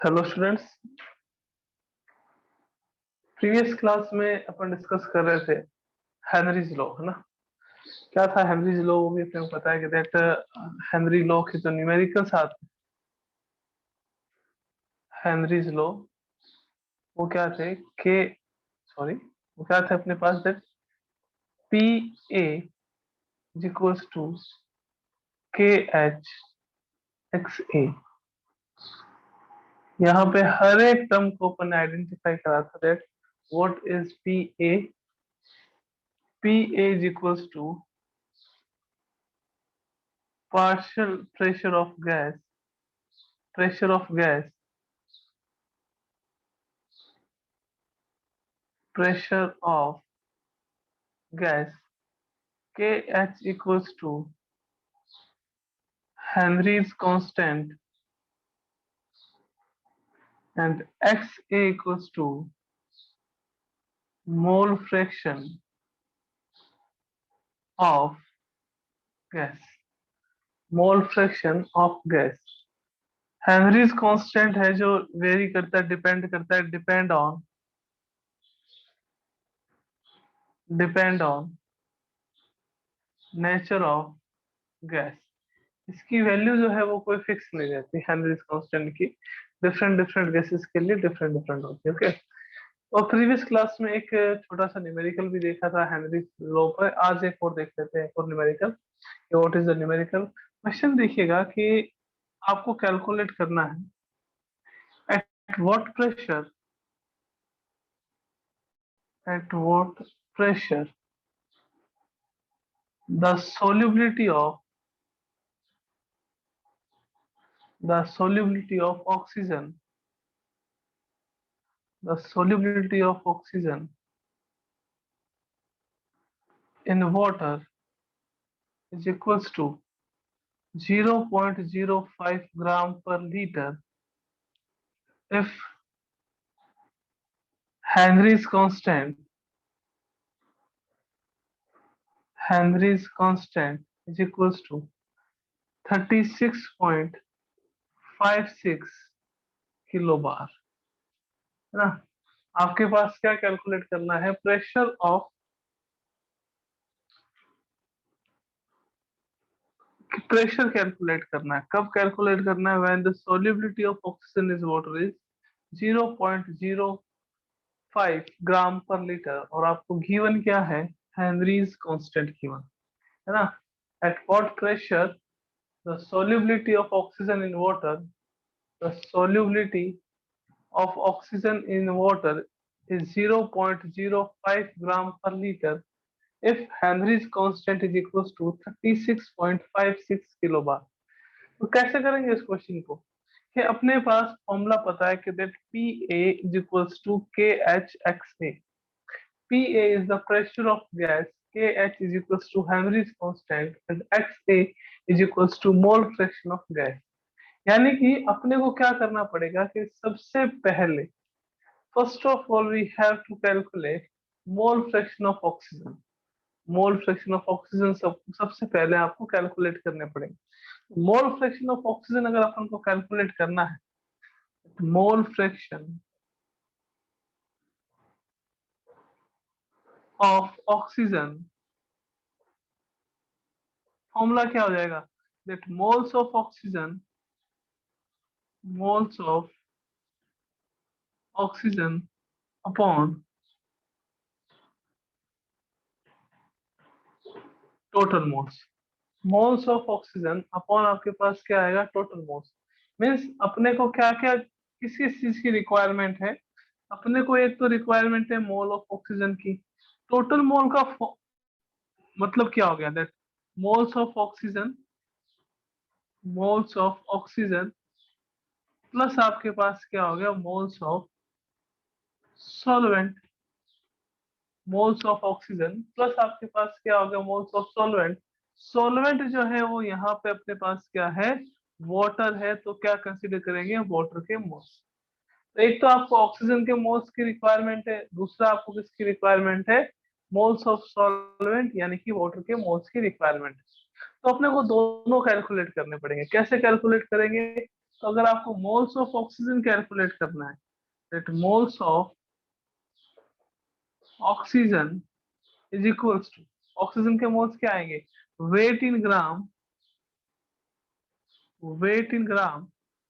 Hello students. Previous class में अपन discuss कर रहे थे हेनरीज लॉ, है ना। क्या था हेनरीज लॉ, वो भी अपने को पता है कि दैट हेनरी लॉ के जो न्यूमेरिकल्स आते हैं हेनरीज लॉ, वो क्या थे के सॉरी वो क्या थे अपने पास, that P A is equals to K H X A. यहाँ पे हर एक टर्म को अपन आइडेंटिफाई करा था, that what is P A. P A is equals to partial pressure of gas pressure of gas kh equals to Henry's constant and xa equals to mole fraction of gas mole fraction of gas। Henrys constant है जो very करता है, depend on nature of gas. इसकी value जो है वो कोई fix नहीं रहती हेनरीज कांस्टेंट की। डिफरेंट डिफरेंट गैसेस के लिए डिफरेंट डिफरेंट होती है। ओके। और प्रीवियस क्लास में एक छोटा सा न्यूमेरिकल भी देखा था हेनरी लॉ पर। आज एक और देख लेते हैं, एक और numerical. What is the numerical question. देखिएगा कि आपको कैलकुलेट करना है at what pressure the solubility of oxygen, the solubility of oxygen in water is equals to 0.05 gram per liter if Henry's constant is equals to 36.56 किलोबार, है ना। आपके पास क्या कैलकुलेट करना है, प्रेशर कैलकुलेट करना है। कब कैलकुलेट करना है, when the solubility of oxygen is water is 0.05 ग्राम पर लीटर। और आपको गिवन क्या है, हेनरीज कांस्टेंट गिवन, है ना। At what pressure the solubility of oxygen in water the solubility of oxygen in water is 0.05 gram per liter if Henry's constant is equals to 36.56 किलोबार। तो कैसे करेंगे इस क्वेश्चन को, कि अपने पास फॉर्मूला पता है कि that P A is equals to K H X A. P A is the pressure of gas, K H is equals to Henry's constant and X A is equals to mole fraction of gas. यानी कि अपने को क्या करना पड़ेगा कि सबसे पहले first of all we have to calculate mole fraction of oxygen. Mole fraction of oxygen सबसे पहले आपको कैलकुलेट करने पड़ेंगे। मोल फ्रैक्शन ऑफ ऑक्सीजन अगर अपन को कैलकुलेट करना है, मोल फ्रैक्शन ऑफ ऑक्सीजन, फॉर्मूला क्या हो जाएगा, that moles of oxygen upon total moles. Moles of oxygen upon आपके पास क्या आएगा, टोटल मोल्स। मीन्स अपने को क्या क्या किस किस चीज की रिक्वायरमेंट है। अपने को एक तो रिक्वायरमेंट है मोल ऑफ ऑक्सीजन की। टोटल मोल का मतलब क्या हो गया, that moles of oxygen plus आपके पास क्या हो गया, moles of solvent. Moles of oxygen plus आपके पास क्या हो गया, मोल्स ऑफ सॉल्वेंट। सॉल्वेंट जो है वो यहाँ पे अपने पास क्या है, वाटर है। तो क्या कंसीडर करेंगे, वाटर के मोल्स। तो एक तो आपको ऑक्सीजन के मोल्स की रिक्वायरमेंट है, दूसरा आपको किसकी रिक्वायरमेंट है, मोल्स ऑफ सॉल्वेंट यानी कि वाटर के मोल्स की रिक्वायरमेंट है। तो अपने को दोनों कैलकुलेट करने पड़ेंगे। कैसे कैलकुलेट करेंगे, तो अगर आपको मोल्स ऑफ ऑक्सीजन कैलकुलेट करना है, that moles of oxygen is equals to, oxygen के मोल्स क्या आएंगे, weight in gram, weight in gram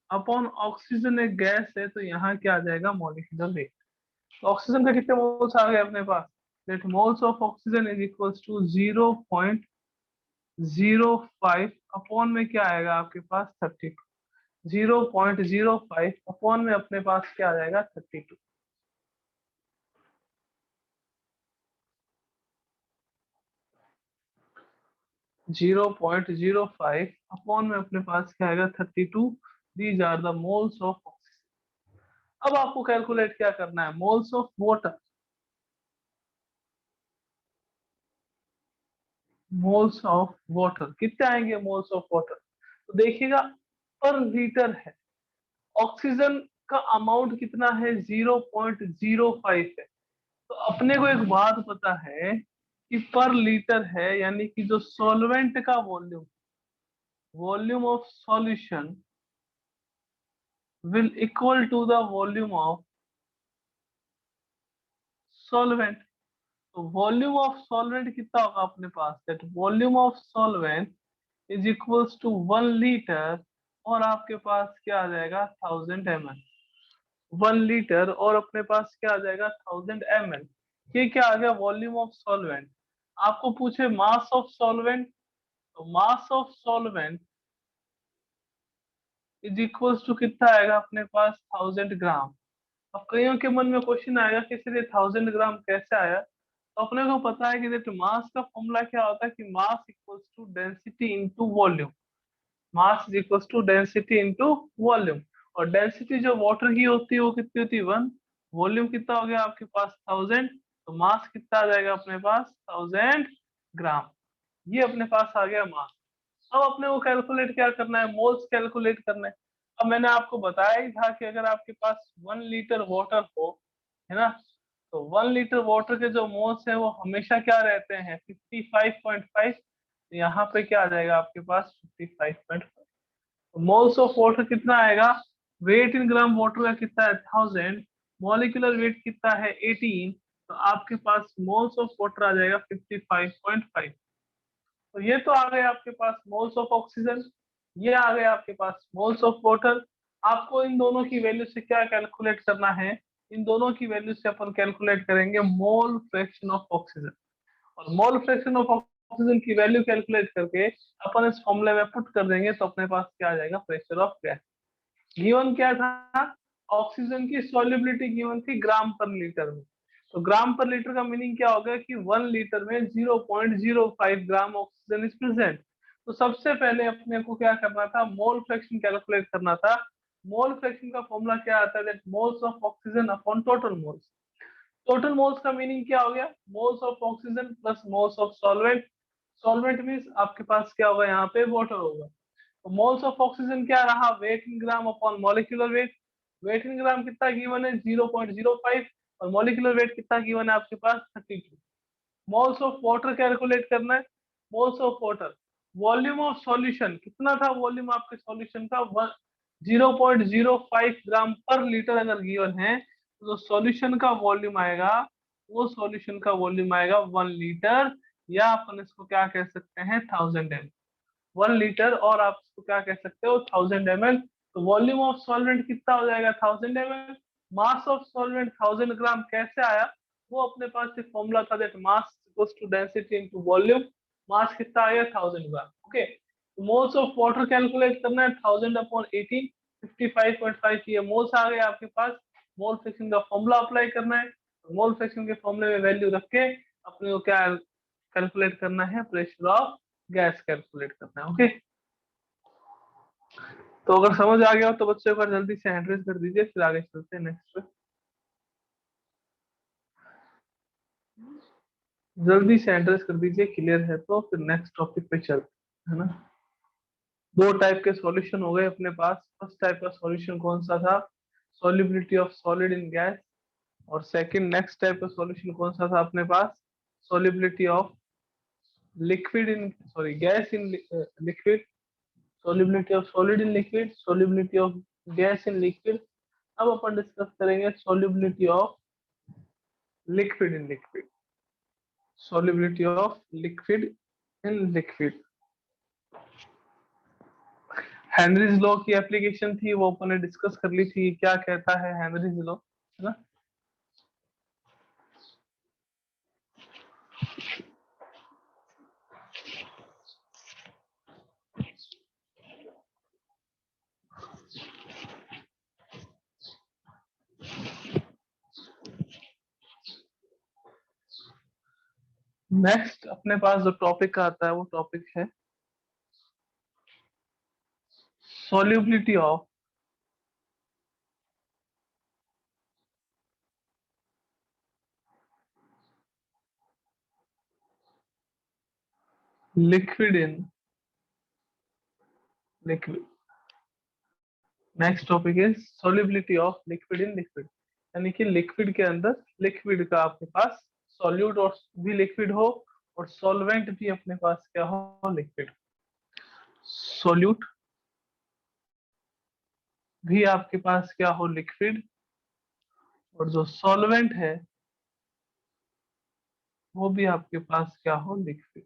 upon oxygen एक गैस है, तो यहाँ क्या आ जाएगा, मॉलिक्यूलर वेट। तो ऑक्सीजन का कितने मोल्स आ गए अपने पास, that moles of oxygen is equals to 0.05 upon में क्या आएगा आपके पास 32, 0.05 अपॉन में अपने पास क्या आ जाएगा 32। 0.05 अपॉन में अपने पास क्या आएगा 32। These are the moles of oxygen. अब आपको कैलकुलेट क्या करना है, moles of water, moles of water कितने आएंगे, मोल्स ऑफ वाटर तो देखिएगा पर लीटर है, ऑक्सीजन का अमाउंट कितना है 0.05 है। तो अपने को एक बात पता है कि पर लीटर है, यानी कि जो सॉल्वेंट का volume, volume of solution will equal to the volume of solvent. तो वॉल्यूम ऑफ सॉल्वेंट कितना होगा अपने पास, that volume of solvent is equals to 1 litre, और आपके पास क्या आ जाएगा 1000 ml। 1 लीटर और अपने पास क्या आ जाएगा 1000 ml। ये क्या आ गया, वॉल्यूम ऑफ सॉल्वेंट। आपको पूछे मास ऑफ सॉल्वेंट, तो mass of solvent is equals to कितना आएगा अपने पास 1000 ग्राम। अब कईयों के मन में क्वेश्चन आएगा कि सर ये 1000 ग्राम कैसे आया, तो अपने को पता है कि देखो मास का फॉर्मूला क्या होता है कि mass equals to density into volume, mass is equals to density into volume. और डेंसिटी जो वाटर की होती है वो कितनी होती है 1, वॉल्यूम कितना हो गया आपके पास 1000, तो मास कितना आ जाएगा अपने पास 1000 ग्राम। ये अपने पास आ गया मास। अब अपने को कैलकुलेट क्या करना है, मोल्स कैलकुलेट करना है। अब मैंने आपको बताया ही था कि अगर आपके पास 1 लीटर वाटर हो, है ना, तो 1 लीटर वाटर के जो मोल्स है वो हमेशा क्या रहते हैं 55.5। यहाँ पे क्या आ जाएगा आपके पास 55.5। मोल्स ऑफ वाटर कितना आएगा, वेट इन ग्राम वाटर का कितना है 1000, मॉलिक्यूलर वेट कितना है 18, तो आपके पास मोल्स ऑफ वाटर आ जाएगा 55.5। तो ये तो आ गए आपके पास मोल्स ऑफ ऑक्सीजन, ये आ गए आपके पास मोल्स ऑफ वाटर। आपको इन दोनों की वैल्यू से क्या कैलकुलेट करना है, इन दोनों की वैल्यू से अपन कैलकुलेट करेंगे मोल फ्रैक्शन ऑफ ऑक्सीजन। और मोल फ्रैक्शन ऑफ ऑक्सीजन की वैल्यू कैलकुलेट करके अपन इस फॉर्मूले में पुट कर देंगे, तो अपने पास क्या आ जाएगा प्रेशर ऑफ गैस। गिवन क्या था, ऑक्सीजन की सॉल्युबिलिटी गिवन थी ग्राम पर लीटर में। तो ग्राम पर लीटर का मीनिंग क्या होगा कि 1 लीटर में 0.05 ग्राम ऑक्सीजन इज प्रेजेंट। तो सबसे पहले अपने को क्या करना था, मोल फ्रैक्शन कैलकुलेट करना था। मोल फ्रैक्शन का फॉर्मूला क्या आता है, that moles of oxygen upon total moles. Total moles का मीनिंग क्या हो गया, moles of oxygen plus moles of solvent. Solvent means आपके पास क्या होगा यहाँ पे वाटर होगा। तो मोल्स ऑफ ऑक्सीजन क्या रहा, weight in gram upon molecular weight. Weight in gram कितना गिवन है 0.05, और मॉलिक्यूलर वेट कितना गिवन है आपके पास 32। मोल्स ऑफ वाटर कैलकुलेट करना है, moles of water. Volume of solution कितना था, वॉल्यूम आपके सॉल्यूशन का 0.05 ग्राम पर लीटर अगर गिवन है, तो सॉल्यूशन का वॉल्यूम आएगा, वो सॉल्यूशन का वॉल्यूम आएगा 1 लीटर, या अपन इसको क्या कह सकते हैं 1000 ml। 1 लीटर और आप इसको क्या कह सकते हो 1000 ml। तो वॉल्यूम ऑफ सॉल्वेंट कितना हो जाएगा 1000 ml। Mass of solvent 1000 gram कैसे आया, वो अपने पास एक फॉर्मूला था, that mass equals to density into volume. Mass कितना आया 1000 gram. Okay, moles of water calculate करना है 1000 अपॉन 18, 55.5 ये मोल्स आ गए आपके पास। मोल फ्रैक्शन का फॉर्मूला अप्लाई करना है, मोल फ्रैक्शन के फॉर्मूले में वैल्यू रख के अपने को क्या कैलकुलेट करना है, प्रेशर ऑफ गैस कैलकुलेट करना है। ओके, तो अगर समझ आ गया हो तो बच्चों को जल्दी से हैंड रेज कर दीजिए, फिर आगे चलते हैं नेक्स्ट पे। जल्दी से हैंड रेज कर दीजिए, क्लियर है तो फिर नेक्स्ट टॉपिक पे चलते हैं, है ना। दो टाइप के सॉल्यूशन हो गए अपने पास। फर्स्ट टाइप का सॉल्यूशन कौन सा था, solubility of solid in gas. और सेकंड नेक्स्ट टाइप का सॉल्यूशन कौन सा था अपने पास, solubility of liquid in, sorry gas in liquid. solubility of solid in liquid, solubility of gas in liquid. अब अपन डिस्कस करेंगे solubility of liquid in liquid, solubility of liquid in liquid. Henry's law की application थी, वो अपन ने discuss कर ली थी। क्या कहता है हेनरीज लॉ, है ना? नेक्स्ट अपने पास जो टॉपिक आता है वो टॉपिक है solubility of liquid in liquid. Next topic is solubility of liquid in liquid, यानी कि लिक्विड के अंदर लिक्विड का आपके पास सॉल्यूट और भी लिक्विड हो और सॉल्वेंट भी अपने पास क्या हो, लिक्विड। सॉल्यूट भी आपके पास क्या हो, लिक्विड, और जो सॉल्वेंट है वो भी आपके पास क्या हो, लिक्विड।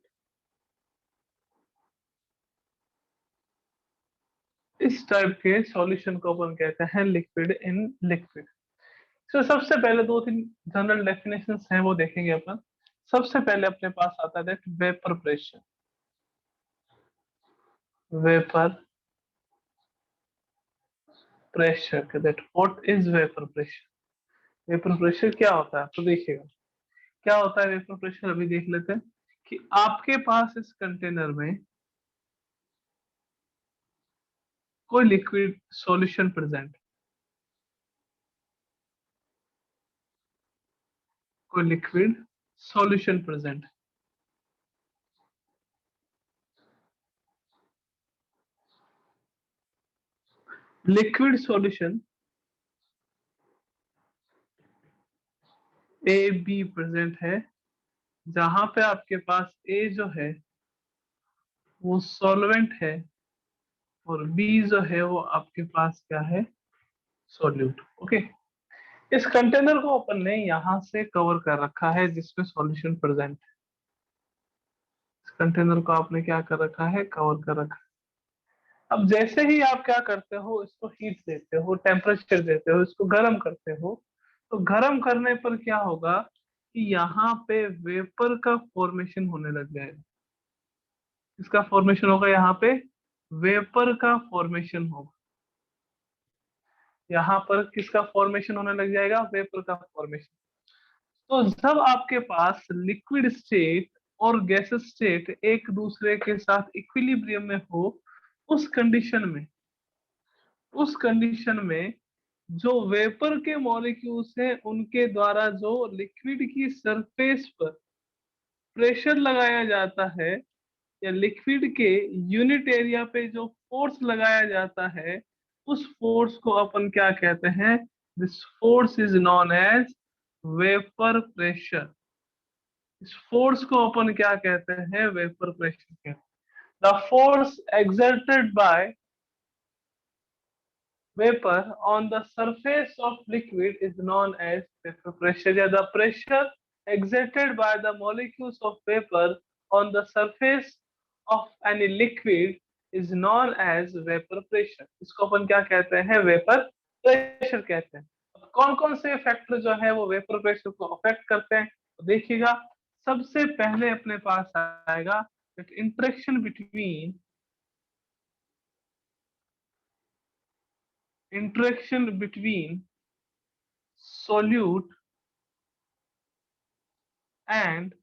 इस टाइप के सॉल्यूशन को अपन कहते हैं लिक्विड इन लिक्विड। तो सबसे पहले दो तीन जनरल डेफिनेशंस हैं वो देखेंगे अपन। सबसे पहले अपने पास आता है that vapour pressure. Vapour pressure, that what is vapour pressure. Vapour pressure क्या होता है तो देखिएगा क्या होता है वेपर प्रेशर। अभी देख लेते हैं कि आपके पास इस कंटेनर में कोई लिक्विड सॉल्यूशन प्रेजेंट, कोई liquid solution present. Liquid solution A be present है, जहां पे आपके पास ए जो है वो सॉल्वेंट है और बी जो है वो आपके पास क्या है, सॉल्यूट। ओके, इस कंटेनर को अपन ने यहां से कवर कर रखा है जिसमें सॉल्यूशन प्रेजेंट है। इस कंटेनर को आपने क्या कर रखा है, कवर कर रखा है। अब जैसे ही आप क्या करते हो, इसको हीट देते हो, टेम्परेचर देते हो, इसको गर्म करते हो, तो गर्म करने पर क्या होगा कि यहाँ पे वेपर का फॉर्मेशन होने लग जाएगा। इसका फॉर्मेशन होगा, यहाँ पे वेपर का फॉर्मेशन होगा। यहाँ पर किसका फॉर्मेशन होने लग जाएगा, वेपर का फॉर्मेशन। तो जब आपके पास लिक्विड स्टेट और गैसेस स्टेट एक दूसरे के साथ इक्विलिब्रियम में हो, उस कंडीशन में, उस कंडीशन में जो वेपर के मॉलिक्यूल्स हैं उनके द्वारा जो लिक्विड की सरफेस पर प्रेशर लगाया जाता है या लिक्विड के यूनिट एरिया पे जो फोर्स लगाया जाता है, उस फोर्स को अपन क्या कहते हैं, this force is known as vapour pressure. इस फोर्स को अपन क्या कहते हैं, वेपर प्रेशर कहते हैं। The force exerted by vapor on the surface of liquid is known as vapor pressure, या the pressure exerted by the molecules of vapor on the surface of any liquid is known as vapor pressure। इसको अपन क्या कहते हैं, vapour pressure कहते हैं। कौन कौन से फैक्टर जो है वो वेपर प्रेशर को अफेक्ट करते हैं, तो देखिएगा सबसे पहले अपने पास आएगा interaction between, interaction between solute and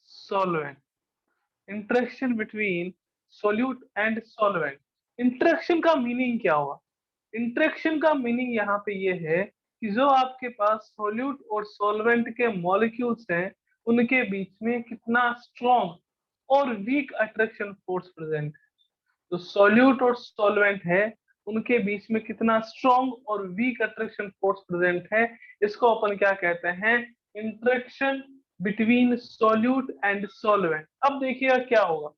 solvent। Interaction between solute and solvent. Interaction का मीनिंग क्या हुआ, इंटरेक्शन का मीनिंग यहाँ पे ये है कि जो आपके पास सोल्यूट और सॉल्वेंट के मॉलिक्यूल्स हैं उनके बीच में कितना स्ट्रॉन्ग और वीक अट्रैक्शन फोर्स प्रेजेंट है। जो सॉल्यूट और सॉल्वेंट है उनके बीच में कितना स्ट्रॉन्ग और वीक अट्रैक्शन फोर्स प्रेजेंट है, इसको अपन क्या कहते हैं, interaction between solute and solvent. अब देखिएगा क्या होगा,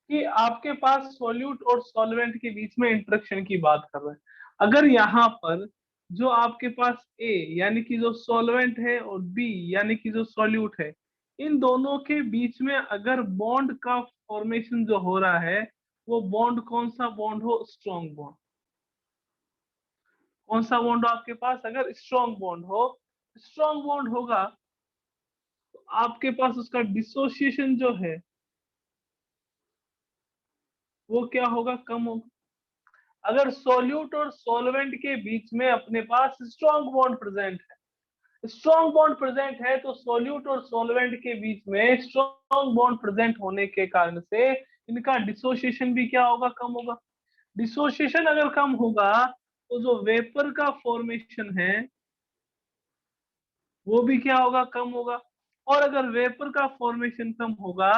कि आपके पास सॉल्यूट और सॉल्वेंट के बीच में इंटरेक्शन की बात कर रहे हैं। अगर यहाँ पर जो आपके पास ए यानी कि जो सॉल्वेंट है और बी यानी कि जो सॉल्यूट है, इन दोनों के बीच में अगर बॉन्ड का फॉर्मेशन जो हो रहा है, वो बॉन्ड कौन सा बॉन्ड हो? Strong bond. कौन सा बॉन्ड हो आपके पास? अगर स्ट्रॉन्ग बॉन्ड हो, स्ट्रॉन्ग बॉन्ड होगा तो आपके पास उसका डिसोसिएशन जो है वो क्या होगा? कम होगा। अगर सॉल्यूट और सॉल्वेंट के बीच में अपने पास स्ट्रॉन्ग बॉन्ड प्रेजेंट है, स्ट्रॉन्ग बॉन्ड प्रेजेंट है, तो सॉल्यूट और सॉल्वेंट के बीच में स्ट्रॉन्ग बॉन्ड प्रेजेंट होने के कारण से इनका डिसोसिएशन भी क्या होगा? कम होगा। डिसोसिएशन अगर कम होगा तो जो वेपर का फॉर्मेशन है वो भी क्या होगा? कम होगा। और अगर वेपर का फॉर्मेशन कम होगा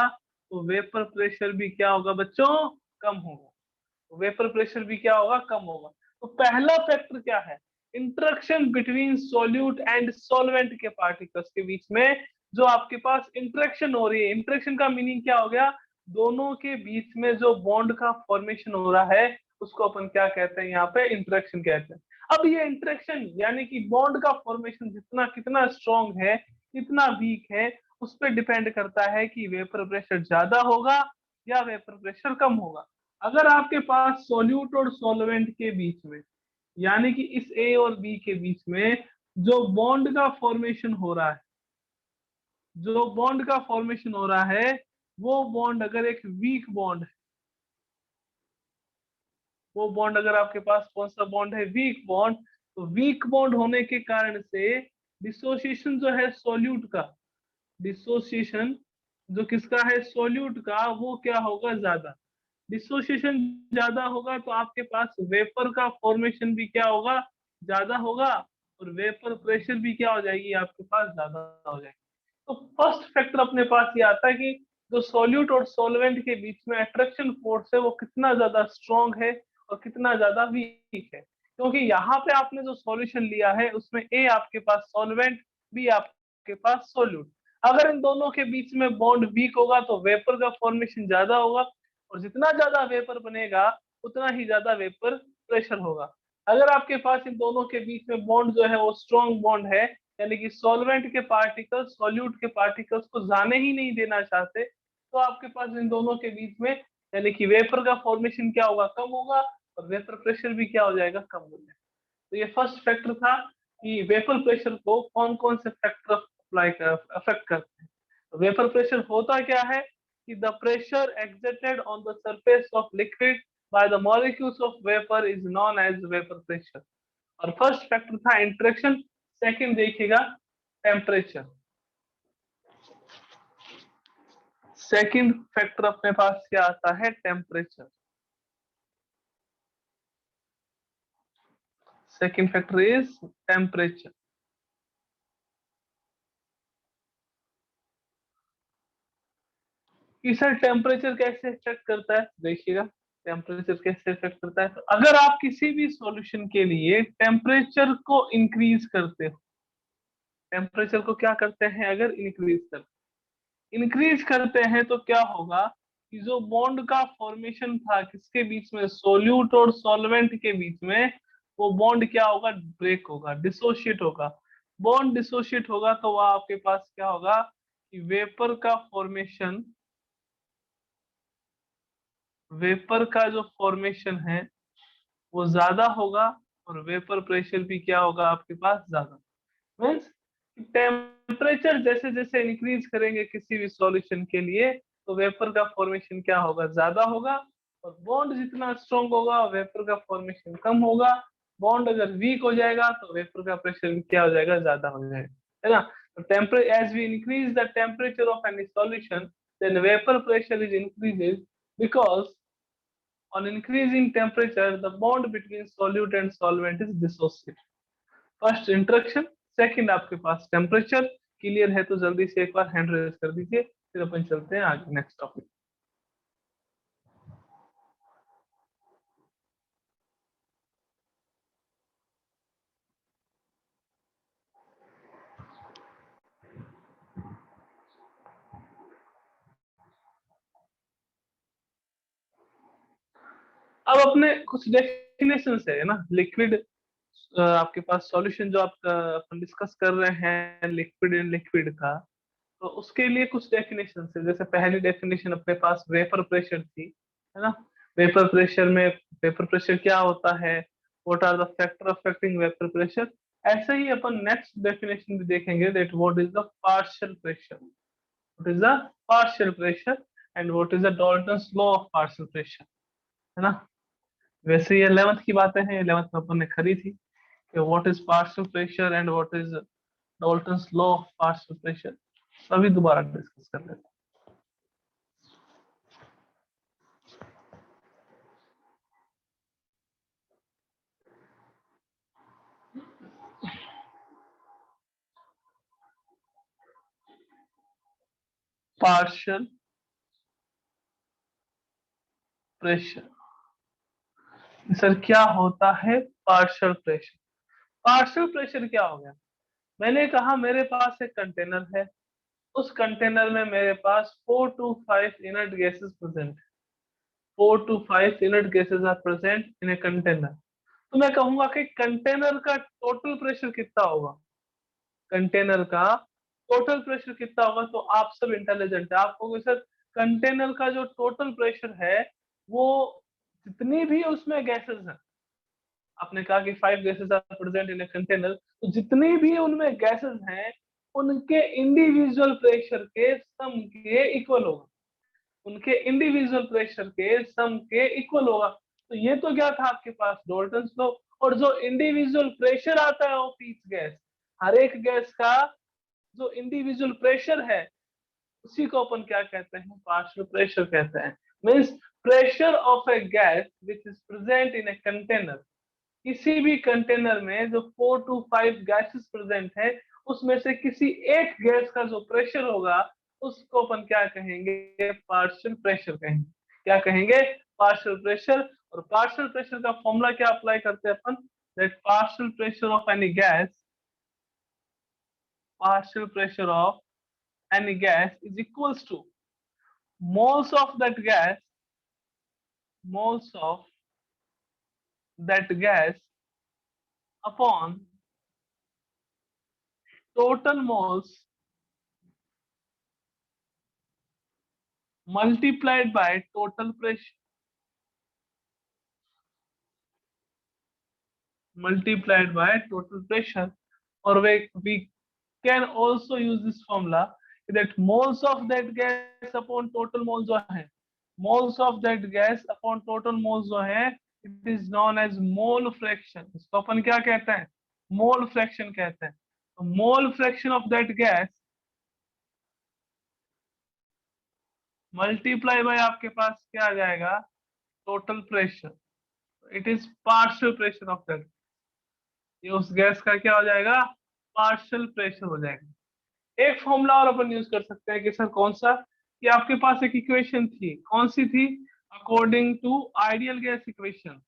तो वेपर प्रेशर भी क्या होगा बच्चों? कम होगा। वेपर प्रेशर भी क्या होगा? कम होगा। तो पहला फैक्टर क्या है? Interaction between solute and solvent के पार्टिकल्स के बीच में जो आपके पास इंटरेक्शन हो रही है, इंटरेक्शन का मीनिंग क्या हो गया? दोनों के बीच में जो बॉन्ड का फॉर्मेशन हो रहा है उसको अपन क्या कहते हैं? यहाँ पे इंटरेक्शन कहते हैं। अब ये इंटरेक्शन यानी कि बॉन्ड का फॉर्मेशन जितना कितना स्ट्रॉन्ग है, कितना वीक है, उस पर डिपेंड करता है कि वेपर प्रेशर ज्यादा होगा या वेपर प्रेशर कम होगा। अगर आपके पास सॉल्यूट और सॉल्वेंट के बीच में यानी कि इस ए और बी के बीच में जो बॉन्ड का फॉर्मेशन हो रहा है, जो बॉन्ड का फॉर्मेशन हो रहा है, वो बॉन्ड अगर एक वीक बॉन्ड है, वो बॉन्ड अगर आपके पास कौन सा बॉन्ड है? Weak bond. तो वीक बॉन्ड होने के कारण से डिसोसिएशन जो है सॉल्यूट का, डिसोसिएशन जो किसका है? सॉल्यूट का, वो क्या होगा? ज्यादा। डिसोसिएशन ज्यादा होगा तो आपके पास वेपर का फॉर्मेशन भी क्या होगा? ज्यादा होगा। और वेपर प्रेशर भी क्या हो जाएगी? आपके पास ज्यादा हो जाएगी। तो फर्स्ट फैक्टर अपने पास ये आता है कि जो सॉल्यूट और सॉल्वेंट के बीच में अट्रैक्शन फोर्स है वो कितना ज्यादा स्ट्रॉन्ग है और कितना ज्यादा वीक है। क्योंकि यहाँ पे आपने जो सॉल्यूशन लिया है उसमें ए आपके पास सॉल्वेंट, बी आपके पास सॉल्यूट। अगर इन दोनों के बीच में बॉन्ड वीक होगा तो वेपर का फॉर्मेशन ज्यादा होगा, और जितना ज्यादा वेपर बनेगा उतना ही ज्यादा वेपर प्रेशर होगा। अगर आपके पास इन दोनों के बीच में बॉन्ड जो है वो स्ट्रॉन्ग बॉन्ड है, यानी कि सॉल्वेंट के पार्टिकल्स सॉल्यूट के पार्टिकल्स को जाने ही नहीं देना चाहते, तो आपके पास इन दोनों के बीच में यानी कि वेपर का फॉर्मेशन क्या होगा? कम होगा। और वेपर प्रेशर भी क्या हो जाएगा? कम हो जाएगा। तो ये फर्स्ट फैक्टर था कि वेपर प्रेशर को कौन कौन से फैक्टर अप्लाई कर अफेक्ट करते हैं। तो वेपर प्रेशर होता क्या है कि the pressure exerted on the surface of liquid by the molecules of vapour is known as vapour pressure. और फर्स्ट फैक्टर था इंटरेक्शन। सेकंड देखिएगा टेम्परेचर। सेकंड फैक्टर अपने पास क्या आता है? Temperature. Second factor is temperature. कि सर टेम्परेचर कैसे इफेक्ट करता है? देखिएगा टेम्परेचर कैसे इफेक्ट करता है। तो अगर आप किसी भी सॉल्यूशन के लिए टेम्परेचर को इंक्रीज करते हो, टेम्परेचर को क्या करते हैं? अगर इंक्रीज करते हैं तो क्या होगा कि जो बॉन्ड का फॉर्मेशन था किसके बीच में? सोल्यूट और सॉल्वेंट के बीच में, वो बॉन्ड क्या होगा? ब्रेक होगा, डिसोशिएट होगा। बॉन्ड डिसोशिएट होगा तो वह आपके पास क्या होगा कि वेपर का जो फॉर्मेशन है वो ज्यादा होगा, और वेपर प्रेशर भी क्या होगा आपके पास? ज्यादा। मीन्स टेम्परेचर जैसे जैसे इंक्रीज करेंगे किसी भी सॉल्यूशन के लिए तो वेपर का फॉर्मेशन क्या होगा? ज्यादा होगा। और बॉन्ड जितना स्ट्रॉन्ग होगा वेपर का फॉर्मेशन कम होगा। बॉन्ड अगर वीक हो जाएगा तो वेपर का प्रेशर भी क्या हो जाएगा? ज्यादा हो जाएगा, है ना। तो temperature as we increase the temperature of any solution then vapour pressure is increases, because on increasing temperature the bond between solute and solvent is dissociated। First introduction, second आपके पास टेम्परेचर। क्लियर है तो जल्दी से एक बार hand raise कर दीजिए, फिर अपन चलते हैं आगे नेक्स्ट टॉपिक। अब अपने कुछ डेफिनेशन है ना लिक्विड, आपके पास सॉल्यूशन जो आप अपन डिस्कस कर रहे हैं लिक्विड एंड लिक्विड का, तो उसके लिए कुछ डेफिनेशन है। जैसे पहली डेफिनेशन अपने पास वेपर प्रेशर थी, है ना। वेपर प्रेशर में वेपर प्रेशर क्या होता है, what are the factor affecting vapour pressure. ऐसे ही अपन नेक्स्ट डेफिनेशन भी देखेंगे, that what is the partial pressure, what is the partial pressure and what is the Dalton's law of partial pressure, है ना। वैसे ये 11th की बातें हैं, 11th में अपन ने करी थी कि what is partial pressure and what is Dalton's law of partial pressure. अभी दोबारा डिस्कस कर लेते हैं। पार्शियल प्रेशर, सर क्या होता है पार्शियल प्रेशर? पार्शियल प्रेशर क्या हो गया? मैंने कहा मेरे पास एक कंटेनर है, उस कंटेनर में मेरे पास 4 to 5 inert gases present, 4 to 5 inert gases are present in a container. तो मैं कहूंगा कि कंटेनर का टोटल प्रेशर कितना होगा, कंटेनर का टोटल प्रेशर कितना होगा। तो आप सब इंटेलिजेंट है, आप कहोगे सर कंटेनर का जो टोटल प्रेशर है वो जितनी भी उसमें गैसेस है, आपने कहा कि 5 gases are present in a container, तो जितनी भी उनमें गैसेस हैं उनके इंडिविजुअल प्रेशर के सम के इक्वल होगा, उनके इंडिविजुअल प्रेशर के सम के इक्वल होगा। तो ये तो क्या था आपके पास डाल्टन्स लॉ। और जो इंडिविजुअल प्रेशर आता है ऑफ ईच गैस, हर एक गैस का जो इंडिविजुअल प्रेशर है उसी को अपन क्या कहते हैं, पार्शियल प्रेशर कहते हैं। Means pressure of A gas which is present in a container, किसी भी कंटेनर में जो 4 to 5 गैसेस प्रेजेंट है उसमें से किसी एक गैस का जो प्रेशर होगा उसको अपन क्या कहेंगे, पार्शियल प्रेशर कहेंगे। क्या कहेंगे, पार्शियल प्रेशर। और पार्शियल प्रेशर का फॉर्मूला क्या अप्लाई करते हैं अपन, that partial pressure of any gas, partial pressure of any gas is equals to moles of that gas, moles of that gas upon total moles multiplied by total pressure, multiplied by total pressure. Or we can also use this formula that moles of that gas upon total moles जो है, moles of that gas upon total moles जो है, it is known as mole fraction। इसको अपन क्या कहते हैं, mole fraction कहते हैं। तो mole fraction of that gas multiply by आपके पास क्या आ जाएगा, total pressure, it is partial pressure of that, ये उस गैस का क्या हो जाएगा, पार्शियल प्रेशर हो जाएगा। एक फॉर्मूला और अपन यूज कर सकते हैं कि सर कौन सा, कि आपके पास एक इक्वेशन थी, कौन सी थी, according to ideal gas equation,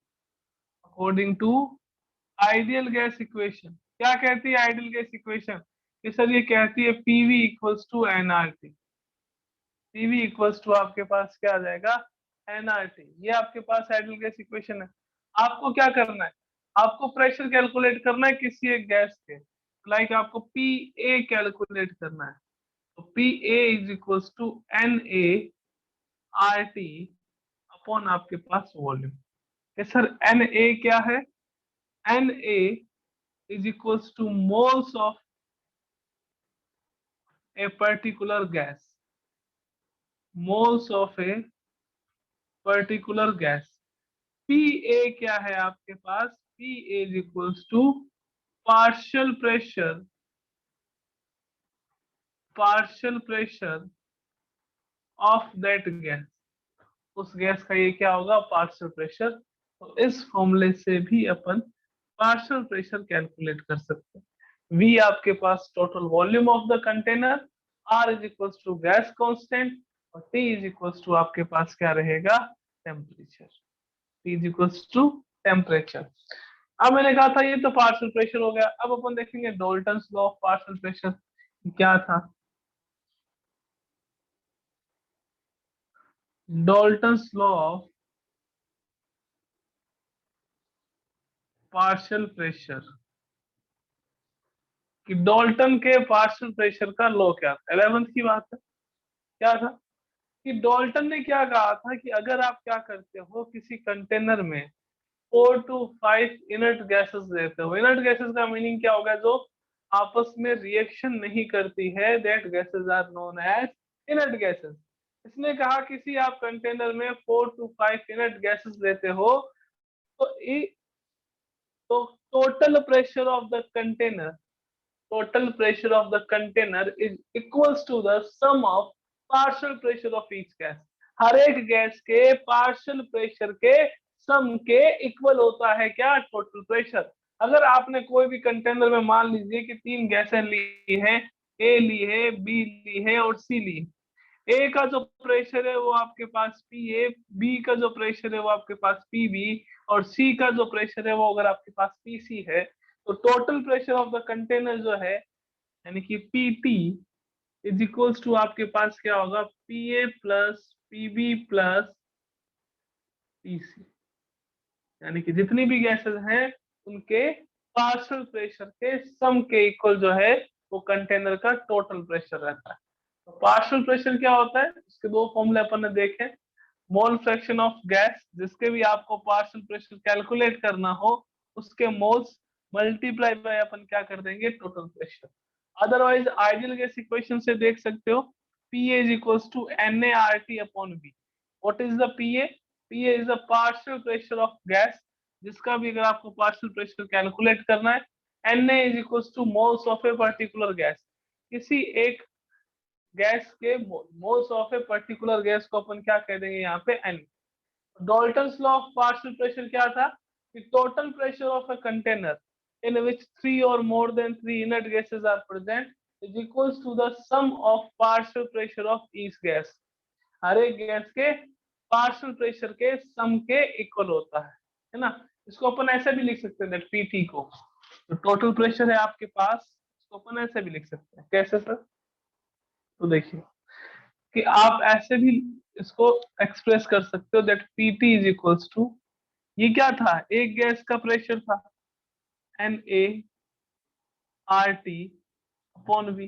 according to ideal gas equation. क्या कहती है आइडियल गैस इक्वेशन, कि सर ये कहती है PV equals to NRT, PV equals to आपके पास क्या आ जाएगा, एनआरटी। ये आपके पास आइडियल गैस इक्वेशन है। आपको क्या करना है, आपको प्रेशर कैलकुलेट करना है किसी एक गैस के, लाइक आपको पी ए कैलकुलेट करना है। तो P A is equals to N A R T upon आपके पास वॉल्यूम। सर एन ए क्या है, N A is equals to moles of a particular gas, moles of a particular gas. P A क्या है आपके पास, P A is equals to partial pressure, partial pressure of that gas, उस gas का ये क्या होगा, पार्शियल प्रेशर। तो इस फॉर्मूले से भी अपन पार्शियल प्रेशर कैलकुलेट कर सकते हैं। वी आपके पास total volume of the container, R is equals to gas constant, और टी इज इक्वल्स टू आपके पास क्या रहेगा, temperature, T is equals to temperature. अब मैंने कहा था ये तो पार्शियल प्रेशर हो गया, अब अपन देखेंगे Dalton's law of partial pressure क्या था। Dalton's law of partial pressure, कि डाल्टन के पार्शियल प्रेशर का लॉ क्या था, 11th की बात है। क्या था कि डाल्टन ने क्या कहा था कि अगर आप क्या करते हो किसी कंटेनर में 4 to 5 इनर्ट गैसेस देते हो, इनर्ट गैसेस का मीनिंग क्या होगा, जो आपस में रिएक्शन नहीं करती है, that gases are known as inert gases. इसने कहा किसी आप कंटेनर में 4 to 5 इनर्ट गैसेस देते हो, तो तो total pressure of the container, total pressure of the container is equals to the sum of partial pressure of each gas। हर एक गैस के पार्शियल प्रेशर के सम के इक्वल होता है क्या, टोटल प्रेशर। अगर आपने कोई भी कंटेनर में मान लीजिए कि 3 गैसें ली हैं, ए ली है, बी ली है और सी ली, ए का जो प्रेशर है वो आपके पास पी ए, बी का जो प्रेशर है वो आपके पास पी बी, और सी का जो प्रेशर है वो अगर आपके पास पी सी है, तो total pressure of the container जो है यानी कि P T is equals to आपके पास क्या होगा, P A plus P B plus P C. यानी कि जितनी भी गैसेस हैं उनके पार्शियल प्रेशर के सम के इक्वल जो है वो कंटेनर का टोटल प्रेशर रहता है। तो पार्शियल प्रेशर क्या होता है, इसके दो फॉर्मूले अपन ने देखे। मोल फ्रैक्शन ऑफ गैस, जिसके भी आपको पार्शियल प्रेशर कैलकुलेट करना हो उसके मोल्स मल्टीप्लाई बाय अपन क्या कर देंगे, total pressure. Otherwise ideal gas equation से देख सकते हो, P A is equals to NaRT upon V। What is the P A, P A is the partial pressure of gas, जिसका भी अगर आपको पार्शियल प्रेशर कैलकुलेट करना है। Na is equals to moles of a particular gas, किसी एक गैस के moles of a particular gas को अपन क्या कह देंगे यहाँ पे N। Dalton's law of partial pressure क्या था कि total pressure of a container in which 3 or more than 3 inert gases are present is equals to the sum of partial pressure of each gas। हर एक gas के partial pressure के सम के equal होता है ना। इसको अपन ऐसे भी लिख सकते हैं, पीटी को जो टोटल प्रेशर है आपके पास, इसको अपन ऐसे भी लिख सकते हैं। कैसे सर, तो देखिए कि आप ऐसे भी इसको एक्सप्रेस कर सकते हो, that PT is equals to, ये क्या था, एक गैस का प्रेशर था NaRT upon V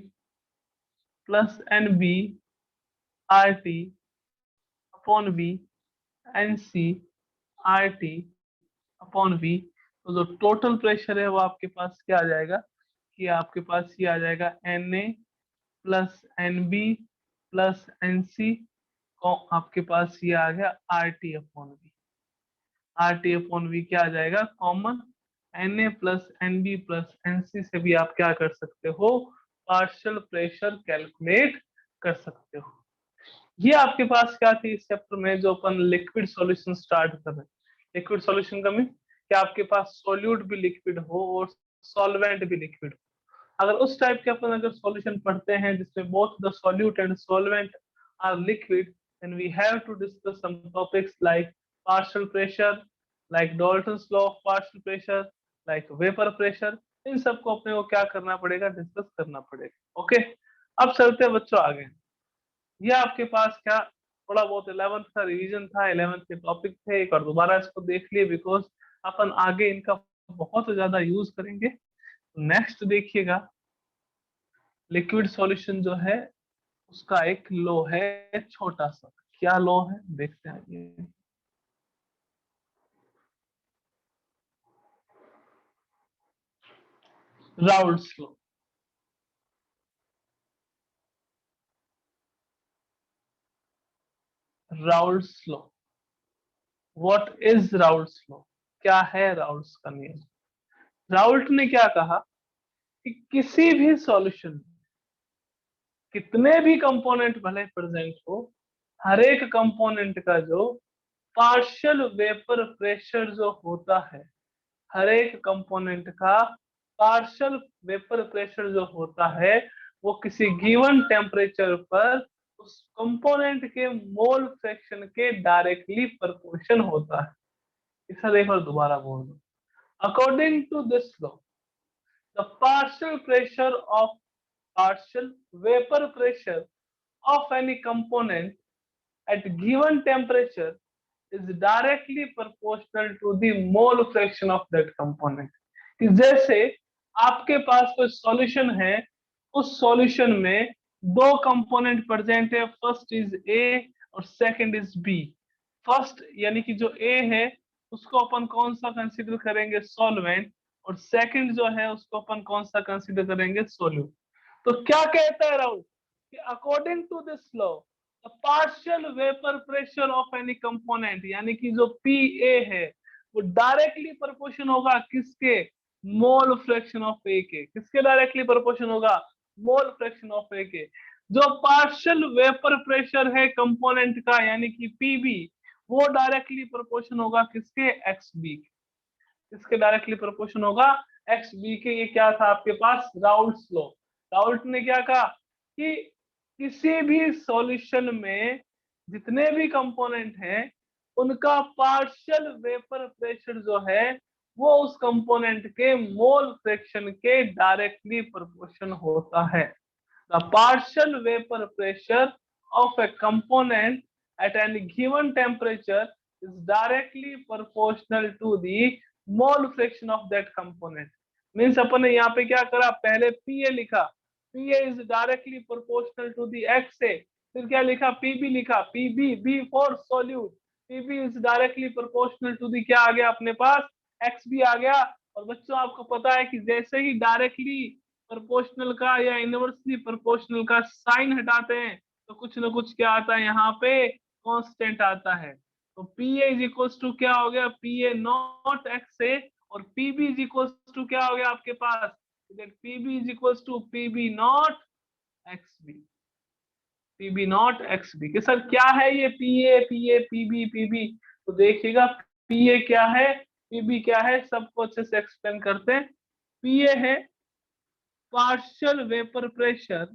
plus NbRT upon V NcRT upon V। तो जो टोटल प्रेशर है वो आपके पास क्या आ जाएगा कि आपके पास ये आ जाएगा Na plus Nb plus Nc, आपके पास ये आ गया RT upon V। RT upon V क्या आ जाएगा common, Na plus Nb plus Nc से भी आप क्या कर सकते हो, पार्शियल प्रेशर कैलकुलेट कर सकते हो। ये आपके पास क्या थी इस चैप्टर में, जो अपन लिक्विड सॉल्यूशन स्टार्ट कर रहे हैं। लिक्विड सॉल्यूशन का मीन कि आपके पास सॉल्यूट भी लिक्विड हो और सॉल्वेंट भी लिक्विड हो। अगर उस टाइप के अपन अगर सॉल्यूशन पढ़ते हैं जिसमें both the solute and solvent are liquid, then we have to discuss some topics like partial pressure, like Dalton's law of partial pressure, like vapor pressure। इन सबको अपने को क्या करना पड़ेगा, डिस्कस करना पड़ेगा। ओके, अब चलते हैं बच्चों आगे। ये आपके पास क्या थोड़ा बहुत 11th का रिवीजन था, 11th के टॉपिक थे, एक बार दोबारा इसको देख लिए बिकॉज अपन आगे इनका बहुत ज्यादा यूज करेंगे। नेक्स्ट देखिएगा, लिक्विड सॉल्यूशन जो है उसका एक लॉ है छोटा सा, क्या लॉ है देखते हैं। ये Raoult's law. Raoult's law, what is Raoult's law, क्या है राउल्ट्स का नियम। राउल्ट ने क्या कहा कि किसी भी सॉल्यूशन में कितने भी कंपोनेंट भले प्रेजेंट हो, हर एक कंपोनेंट का जो पार्शियल वेपर प्रेशर जो होता है, हर एक कंपोनेंट का पार्शियल वेपर प्रेशर जो होता है वो किसी गिवन टेम्परेचर पर उस कंपोनेंट के मोल फ्रैक्शन के डायरेक्टली प्रोपोर्शन होता है। इसे एक बार दोबारा बोल दो। According to this law, the partial pressure of partial vapor pressure of any component at given temperature is directly proportional to the mole fraction of that component. कि जैसे आपके पास कोई सॉल्यूशन है, उस सॉल्यूशन में दो कंपोनेंट प्रेजेंट है, first is a और सेकंड इज बी। फर्स्ट यानी कि जो ए है उसको अपन कौन सा कंसीडर करेंगे, सॉल्वेंट, और सेकंड जो है उसको अपन कौन सा कंसीडर करेंगे, सोल्यूट। तो क्या कहता है राहुल कि according to this law the partial vapour pressure of any component, यानी कि जो पी ए है वो डायरेक्टली प्रोपोर्शन होगा किसके, मोल फ्रैक्शन ऑफ ए के। किसके डायरेक्टली प्रोपोर्शन होगा, मोल फ्रैक्शन ऑफ ए के। जो पार्शियल वेपर प्रेशर है कंपोनेंट का यानी कि पीबी, वो डायरेक्टली प्रोपोर्शन होगा किसके, एक्स बी के। किसके डायरेक्टली प्रोपोर्शन होगा, एक्स बी के। ये क्या था आपके पास, राउल्ट्स लॉ। राउल्ट ने क्या कहा कि किसी भी सॉल्यूशन में जितने भी कंपोनेंट हैं उनका पार्शियल वेपर प्रेशर जो है वो उस कंपोनेंट के मोल फ्रैक्शन के डायरेक्टली प्रोपोर्शन होता है। The partial vapour pressure of A component at any given temperature is directly proportional to the mole fraction of that component. Means अपन ने यहाँ पे क्या करा, पहले Pa लिखा, Pa is directly proportional to the XA, फिर क्या लिखा, Pb लिखा, Pb, B for solute, Pb is directly proportional to the, क्या आ गया अपने पास, Xb आ गया। और बच्चों आपको पता है कि जैसे ही डायरेक्टली प्रोपोर्शनल का या इनवर्सली प्रोपोर्शनल का साइन हटाते हैं तो कुछ ना कुछ क्या आता है यहाँ पे, कांस्टेंट आता है। तो P A is equals to क्या हो गया, P A not x A, और P B is equals to क्या हो गया आपके पास, P B is equals to P B not x B. P B not x B के सर क्या है ये P A P B P B, तो देखिएगा P A क्या है, P B क्या है, सबको अच्छे से एक्सप्लेन करते हैं। P A है पार्शियल वेपर प्रेशर